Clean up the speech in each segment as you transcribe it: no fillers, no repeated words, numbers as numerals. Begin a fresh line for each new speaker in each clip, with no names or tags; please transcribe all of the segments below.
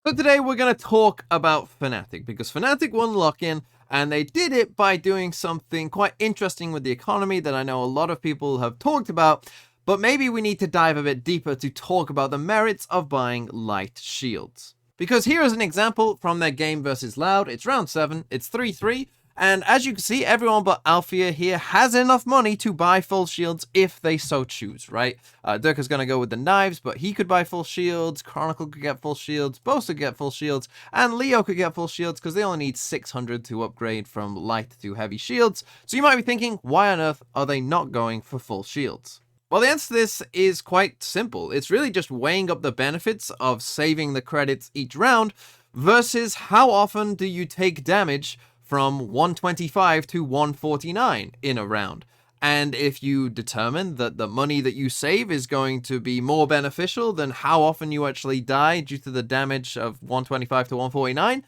So today we're going to talk about Fnatic, because Fnatic won lock-in, and they did it by doing something quite interesting with the economy that I know a lot of people have talked about, but maybe we need to dive a bit deeper to talk about the merits of buying light shields. Because here is an example from their game versus Loud. It's round 7, it's 3-3, and as you can see, everyone but Althea here has enough money to buy full shields if they so choose, right? Dirk is going to go with the knives, but he could buy full shields, Chronicle could get full shields, Boast could get full shields, and Leo could get full shields because they only need 600 to upgrade from light to heavy shields. So you might be thinking, why on earth are they not going for full shields? Well, the answer to this is quite simple. It's really just weighing up the benefits of saving the credits each round versus how often do you take damage from 125 to 149 in a round. And if you determine that the money that you save is going to be more beneficial than how often you actually die due to the damage of 125 to 149,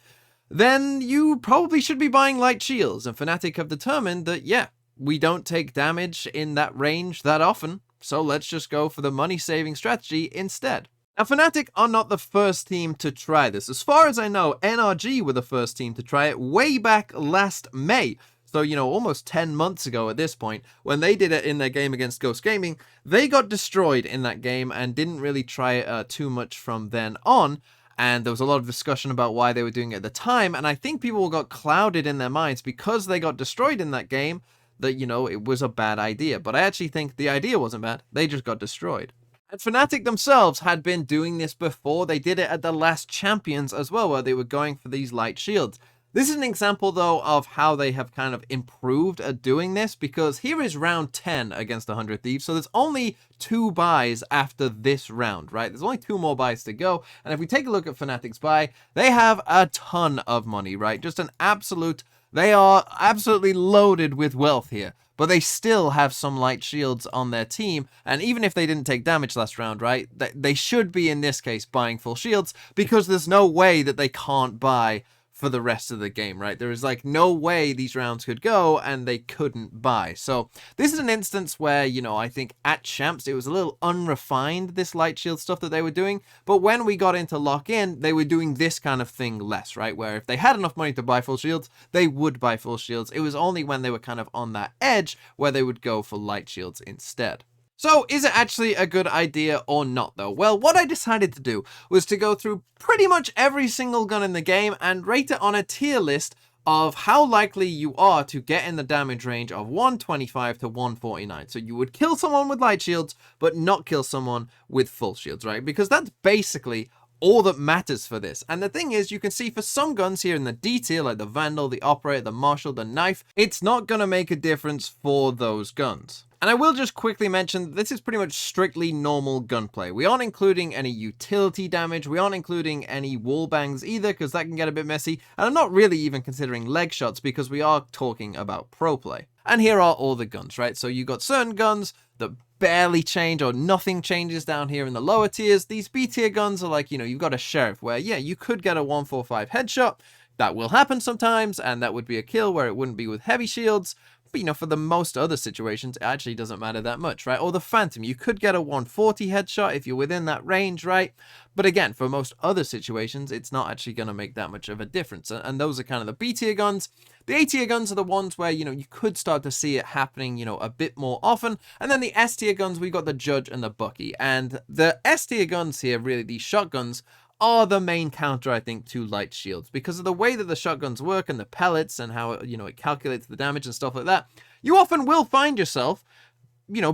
then you probably should be buying light shields. And Fnatic have determined that, yeah, we don't take damage in that range that often, so let's just go for the money-saving strategy instead. Now, Fnatic are not the first team to try this. As far as I know, NRG were the first team to try it way back last May. So, almost 10 months ago at this point, when they did it in their game against Ghost Gaming, they got destroyed in that game and didn't really try it too much from then on. And there was a lot of discussion about why they were doing it at the time. And I think people got clouded in their minds because they got destroyed in that game that, it was a bad idea. But I actually think the idea wasn't bad. They just got destroyed. And Fnatic themselves had been doing this before. They did it at the last Champions as well, where they were going for these light shields. This is an example, though, of how they have kind of improved at doing this, because here is round 10 against 100 Thieves, so there's only 2 buys after this round, right? There's only 2 more buys to go, and if we take a look at Fnatic's buy, they have a ton of money, right? Just an absolute... They are absolutely loaded with wealth here, but they still have some light shields on their team, and even if they didn't take damage last round, right, they should be, in this case, buying full shields, because there's no way that they can't buy for the rest of the game, right? There is no way these rounds could go and they couldn't buy. So this is an instance where, I think at Champs it was a little unrefined, this light shield stuff that they were doing, but when we got into lock-in, they were doing this kind of thing less, right? Where if they had enough money to buy full shields, they would buy full shields. It was only when they were kind of on that edge where they would go for light shields instead. So, is it actually a good idea or not, though? Well, what I decided to do was to go through pretty much every single gun in the game and rate it on a tier list of how likely you are to get in the damage range of 125 to 149. So you would kill someone with light shields, but not kill someone with full shields, right? Because that's basically all that matters for this. And the thing is, you can see for some guns here in the D tier, like the Vandal, the Operator, the Marshal, the Knife, it's not going to make a difference for those guns. And I will just quickly mention, this is pretty much strictly normal gunplay. We aren't including any utility damage, we aren't including any wall bangs either, because that can get a bit messy, and I'm not really even considering leg shots, because we are talking about pro play. And here are all the guns, right? So you got certain guns that barely change or nothing changes down here in the lower tiers. These B tier guns are like, you've got a Sheriff where, yeah, you could get a 145 headshot. That will happen sometimes, and that would be a kill where it wouldn't be with heavy shields. But, for the most other situations, it actually doesn't matter that much, right? Or the Phantom, you could get a 140 headshot if you're within that range, right? But again, for most other situations, it's not actually going to make that much of a difference. And those are kind of the B tier guns. The A tier guns are the ones where, you could start to see it happening, a bit more often. And then the S tier guns, we've got the Judge and the Bucky. And the S tier guns here, really, these shotguns, are the main counter, I think, to light shields. Because of the way that the shotguns work and the pellets and how, it calculates the damage and stuff like that, you often will find yourself,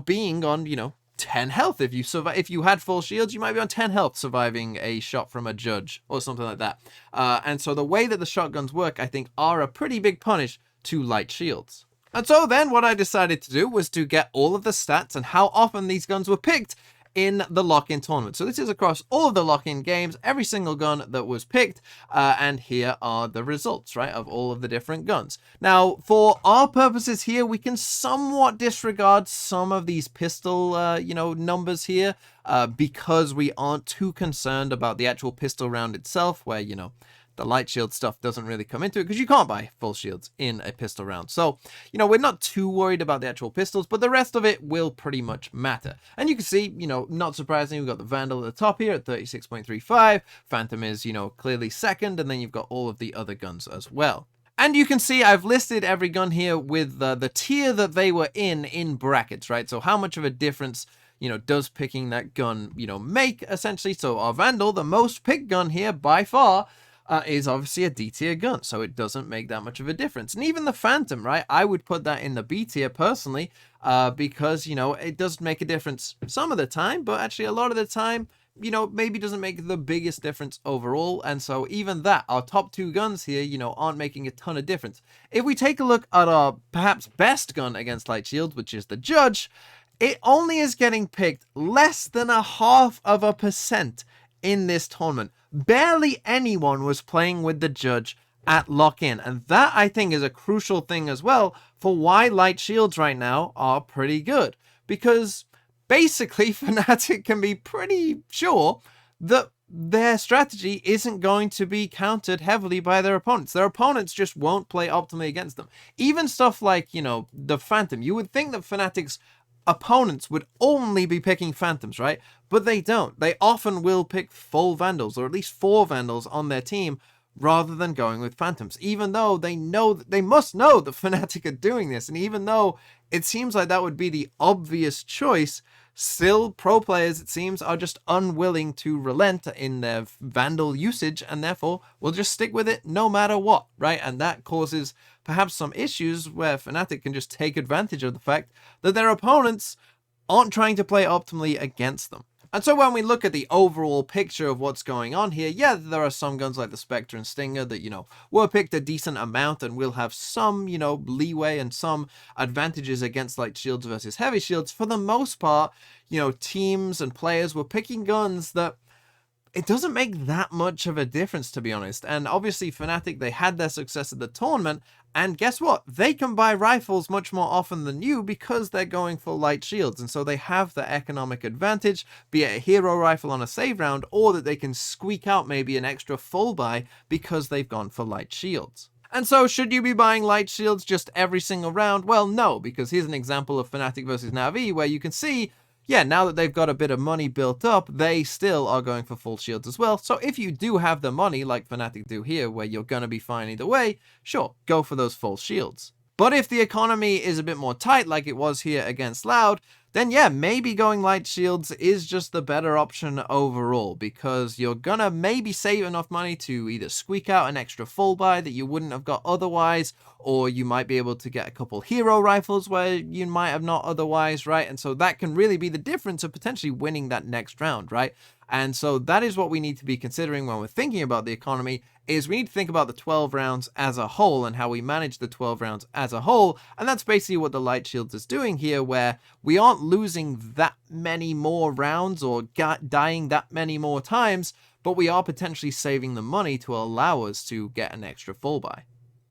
being on, 10 health. If you had full shields, you might be on 10 health surviving a shot from a Judge or something like that. And so the way that the shotguns work, I think, are a pretty big punish to light shields. And so then what I decided to do was to get all of the stats and how often these guns were picked in the lock-in tournament. So this is across all of the lock-in games, every single gun that was picked, and here are the results, right, of all of the different guns. Now, for our purposes here, we can somewhat disregard some of these pistol, numbers here, because we aren't too concerned about the actual pistol round itself, where, the light shield stuff doesn't really come into it because you can't buy full shields in a pistol round. So, you know, we're not too worried about the actual pistols, but the rest of it will pretty much matter. And you can see, you know, not surprisingly, we've got the Vandal at the top here at 36.35. Phantom is, you know, clearly second, and then you've got all of the other guns as well. And you can see I've listed every gun here with the tier that they were in brackets, right? So how much of a difference, you know, does picking that gun, you know, make, essentially? So our Vandal, the most picked gun here by far, is obviously a D tier gun, so it doesn't make that much of a difference. And even the Phantom, right, I would put that in the B tier personally, because, you know, it does make a difference some of the time, but actually a lot of the time, you know, maybe doesn't make the biggest difference overall. And so even that, our top two guns here, you know, aren't making a ton of difference. If we take a look at our perhaps best gun against light shields, which is the Judge, it only is getting picked less than 0.5% in this tournament. Barely anyone was playing with the Judge at lock-in, and that I think is a crucial thing as well for why light shields right now are pretty good, because basically Fnatic can be pretty sure that their strategy isn't going to be countered heavily by their opponents. Their opponents just won't play optimally against them. Even stuff like, you know, the Phantom. You would think that Fnatic's opponents would only be picking Phantoms, right? But they don't. They often will pick full Vandals, or at least 4 Vandals on their team, rather than going with Phantoms, even though they know that they must know that Fnatic are doing this. And even though it seems like that would be the obvious choice, still pro players, it seems, are just unwilling to relent in their Vandal usage, and therefore will just stick with it no matter what, right? And that causes perhaps some issues where Fnatic can just take advantage of the fact that their opponents aren't trying to play optimally against them. And so when we look at the overall picture of what's going on here, yeah, there are some guns like the Spectre and Stinger that, you know, were picked a decent amount and will have some, you know, leeway and some advantages against light shields versus heavy shields. For the most part, you know, teams and players were picking guns that it doesn't make that much of a difference, to be honest. And obviously Fnatic, they had their success at the tournament, and guess what? They can buy rifles much more often than you because they're going for light shields. And so they have the economic advantage, be it a hero rifle on a save round, or that they can squeak out maybe an extra full buy because they've gone for light shields. And so should you be buying light shields just every single round? Well, no, because here's an example of Fnatic versus Na'Vi where you can see, yeah, now that they've got a bit of money built up, they still are going for full shields as well. So if you do have the money, like Fnatic do here, where you're going to be fine either way, sure, go for those full shields. But if the economy is a bit more tight, like it was here against Loud, then yeah, maybe going light shields is just the better option overall, because you're gonna maybe save enough money to either squeak out an extra full buy that you wouldn't have got otherwise, or you might be able to get a couple hero rifles where you might have not otherwise, right? And so that can really be the difference of potentially winning that next round, right? And so that is what we need to be considering when we're thinking about the economy, is we need to think about the 12 rounds as a whole and how we manage the 12 rounds as a whole. And that's basically what the light shields is doing here, where we aren't losing that many more rounds or dying that many more times, but we are potentially saving the money to allow us to get an extra full buy.